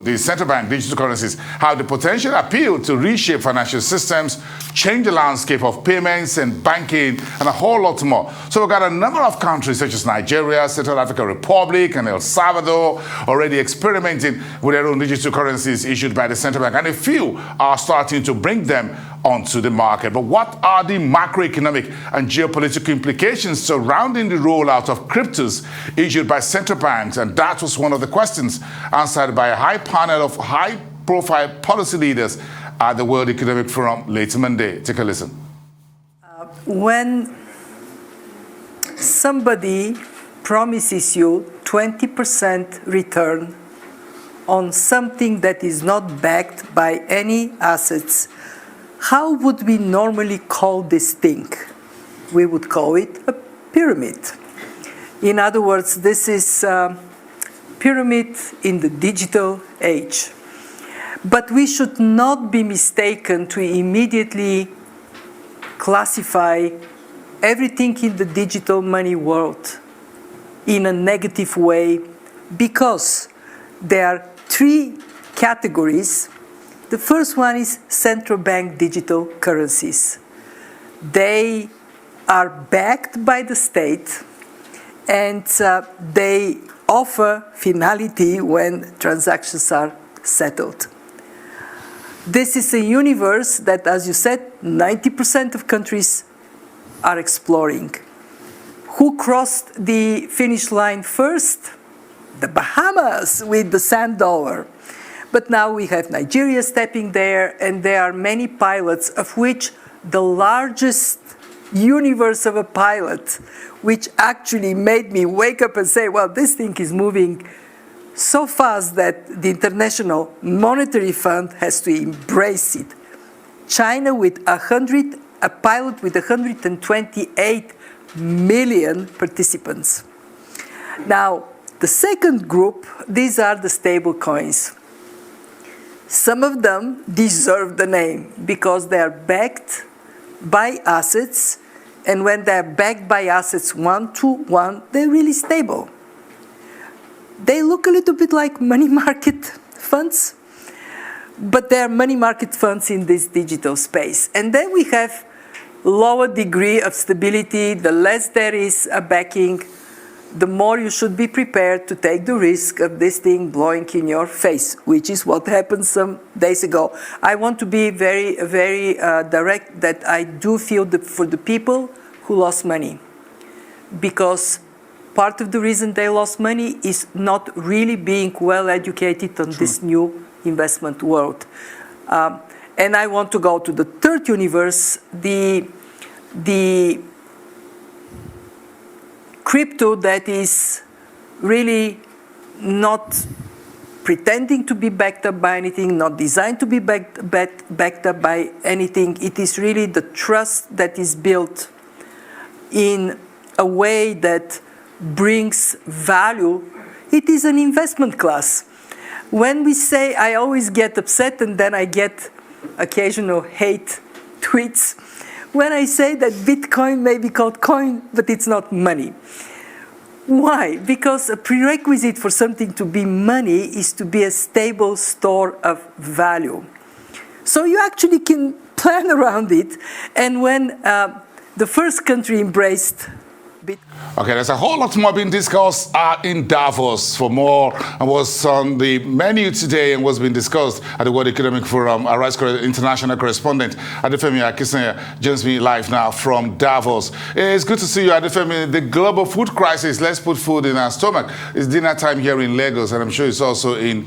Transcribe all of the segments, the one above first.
The central bank digital currencies have the potential appeal to reshape financial systems, change the landscape of payments and banking, and a whole lot more. So we've got a number of countries such as Nigeria, Central African Republic, and El Salvador already experimenting with their own digital currencies issued by the central bank, and a few are starting to bring them onto the market. But what are the macroeconomic and geopolitical implications surrounding the rollout of cryptos issued by central banks? And that was one of the questions answered by a high panel of high-profile policy leaders at the World Economic Forum late Monday. Take a listen. When somebody promises you 20% return on something that is not backed by any assets, how would we normally call this thing? We would call it a pyramid. In other words, this is a pyramid in the digital age. But we should not be mistaken to immediately classify everything in the digital money world in a negative way, because there are three categories. The first one is central bank digital currencies. They are backed by the state, and they offer finality when transactions are settled. This is a universe that, as you said, 90% of countries are exploring. Who crossed the finish line first? The Bahamas with the sand dollar. But now we have Nigeria stepping there, and there are many pilots, of which the largest universe of a pilot, which actually made me wake up and say, well, this thing is moving so fast that the International Monetary Fund has to embrace it. China with a pilot with 128 million participants. Now, the second group, these are the stable coins. Some of them deserve the name because they are backed by assets, and when they're backed by assets 1-to-1, they're really stable. They look a little bit like money market funds, but they're money market funds in this digital space. And then we have lower degree of stability. The less there is a backing, the more you should be prepared to take the risk of this thing blowing in your face, which is what happened some days ago. I want to be very, very direct that I do feel for the people who lost money, because part of the reason they lost money is not really being well educated on this new investment world. And I want to go to the third universe, the crypto that is really not pretending to be backed up by anything, not designed to be backed up by anything. It is really the trust that is built in a way that brings value. It is an investment class. When we say, I always get upset and then I get occasional hate tweets, when I say that Bitcoin may be called coin, but it's not money. Why? Because a prerequisite for something to be money is to be a stable store of value. So you actually can plan around it. And when the first country embraced Bitcoin. Okay, there's a whole lot more being discussed in Davos. For more and what's on the menu today and what's been discussed at the World Economic Forum, our international correspondent Adefemi Akinsanya joins me live now from Davos. It's good to see you, Adefemi. The global food crisis, let's put food in our stomach. It's dinner time here in Lagos, and I'm sure it's also in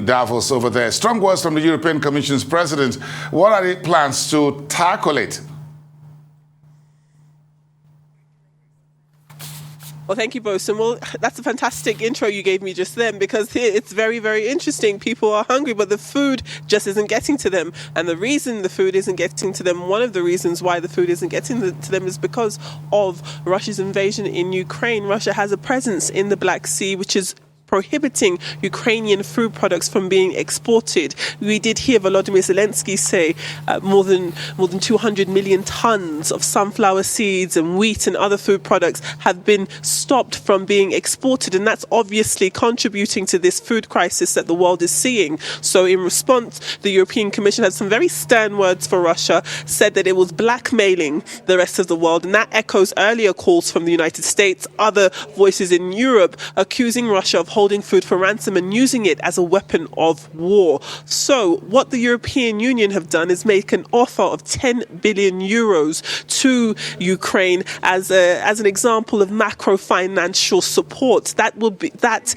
Davos over there. Strong words from the European Commission's president. What are the plans to tackle it? Well, thank you, Bosun. Well, that's a fantastic intro you gave me just then, because it's very, very interesting. People are hungry, but the food just isn't getting to them. And the reason the food isn't getting to them, one of the reasons why the food isn't getting to them is because of Russia's invasion in Ukraine. Russia has a presence in the Black Sea, which is prohibiting Ukrainian food products from being exported. We did hear Volodymyr Zelensky say more than 200 million tons of sunflower seeds and wheat and other food products have been stopped from being exported, and that's obviously contributing to this food crisis that the world is seeing. So in response, the European Commission had some very stern words for Russia, said that it was blackmailing the rest of the world, and that echoes earlier calls from the United States, other voices in Europe accusing Russia of holding food for ransom and using it as a weapon of war. So what the European Union have done is make an offer of 10 billion euros to Ukraine as an example of macro financial support. That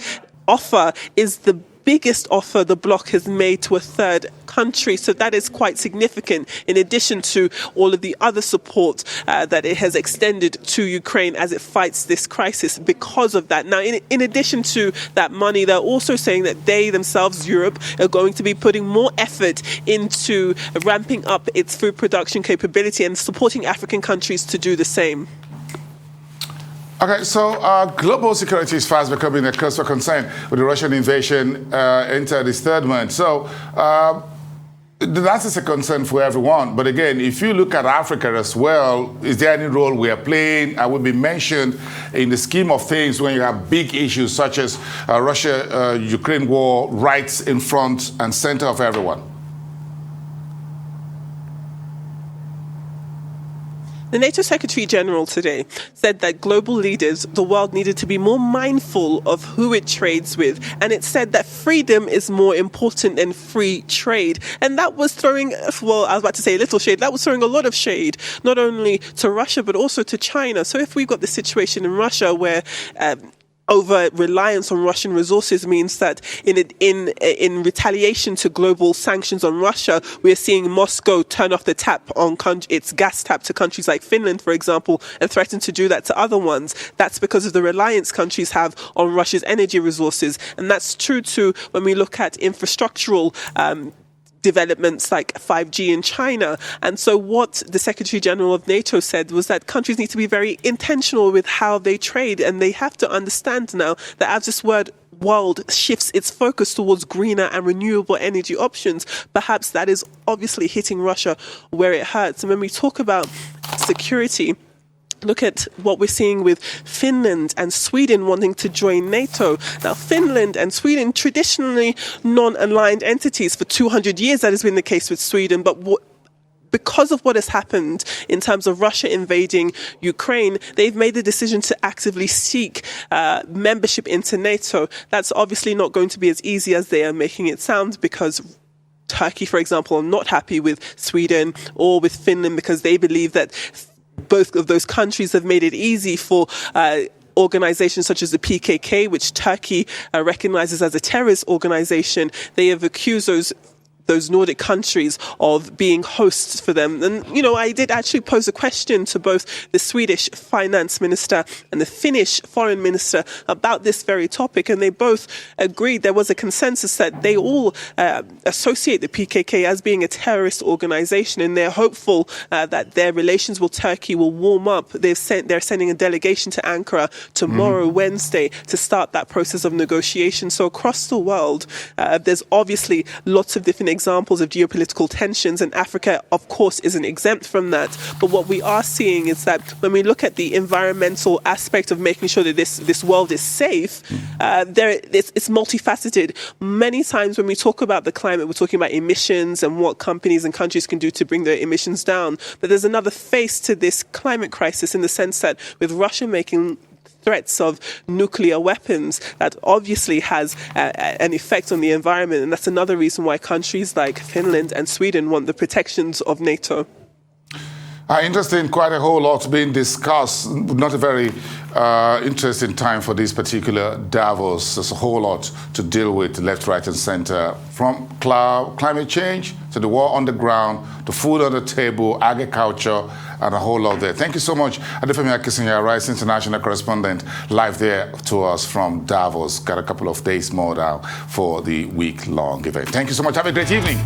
offer is the biggest offer the bloc has made to a third country, so that is quite significant, in addition to all of the other support that it has extended to Ukraine as it fights this crisis because of that. Now, in addition to that money, they're also saying that they themselves, Europe, are going to be putting more effort into ramping up its food production capability and supporting African countries to do the same. Okay, so global security is fast becoming a cause for concern with the Russian invasion into this third month. So that is a concern for everyone. But again, if you look at Africa as well, is there any role we are playing? I would be mentioned in the scheme of things when you have big issues such as Russia-Ukraine war right in front and center of everyone? The NATO Secretary General today said that global leaders, the world, needed to be more mindful of who it trades with. And it said that freedom is more important than free trade. And that was throwing, well, I was about to say a little shade, that was throwing a lot of shade, not only to Russia, but also to China. So if we've got the situation in Russia where over-reliance on Russian resources means that in retaliation to global sanctions on Russia, we're seeing Moscow turn off the tap on its gas tap to countries like Finland, for example, and threaten to do that to other ones. That's because of the reliance countries have on Russia's energy resources. And that's true too when we look at infrastructural developments like 5G in China. And so what the Secretary General of NATO said was that countries need to be very intentional with how they trade, and they have to understand now that as this world shifts its focus towards greener and renewable energy options, perhaps that is obviously hitting Russia where it hurts. And when we talk about security, look at what we're seeing with Finland and Sweden wanting to join NATO. Now, Finland and Sweden, traditionally non-aligned entities. For 200 years, that has been the case with Sweden. But because of what has happened in terms of Russia invading Ukraine, they've made the decision to actively seek membership into NATO. That's obviously not going to be as easy as they are making it sound, because Turkey, for example, are not happy with Sweden or with Finland because they believe that both of those countries have made it easy for organizations such as the PKK, which Turkey recognizes as a terrorist organization. They have accused those Nordic countries of being hosts for them. And, you know, I did actually pose a question to both the Swedish finance minister and the Finnish foreign minister about this very topic, and they both agreed there was a consensus that they all associate the PKK as being a terrorist organization, and they're hopeful that their relations with Turkey will warm up. They're sending a delegation to Ankara tomorrow, Wednesday, to start that process of negotiation. So across the world, there's obviously lots of different examples of geopolitical tensions, and Africa, of course, isn't exempt from that. But what we are seeing is that when we look at the environmental aspect of making sure that this world is safe, it's multifaceted. Many times when we talk about the climate, we're talking about emissions and what companies and countries can do to bring their emissions down. But there's another face to this climate crisis, in the sense that with Russia making threats of nuclear weapons, that obviously has an effect on the environment. And that's another reason why countries like Finland and Sweden want the protections of NATO. Interesting, quite a whole lot being discussed. Not a very interesting time for this particular Davos. There's a whole lot to deal with, left, right, and center, from climate change to the war on the ground, to food on the table, agriculture, and a whole lot there. Thank you so much, Adefemi Akinsanya, Rice international correspondent, live there to us from Davos. Got a couple of days more now for the week-long event. Thank you so much. Have a great evening.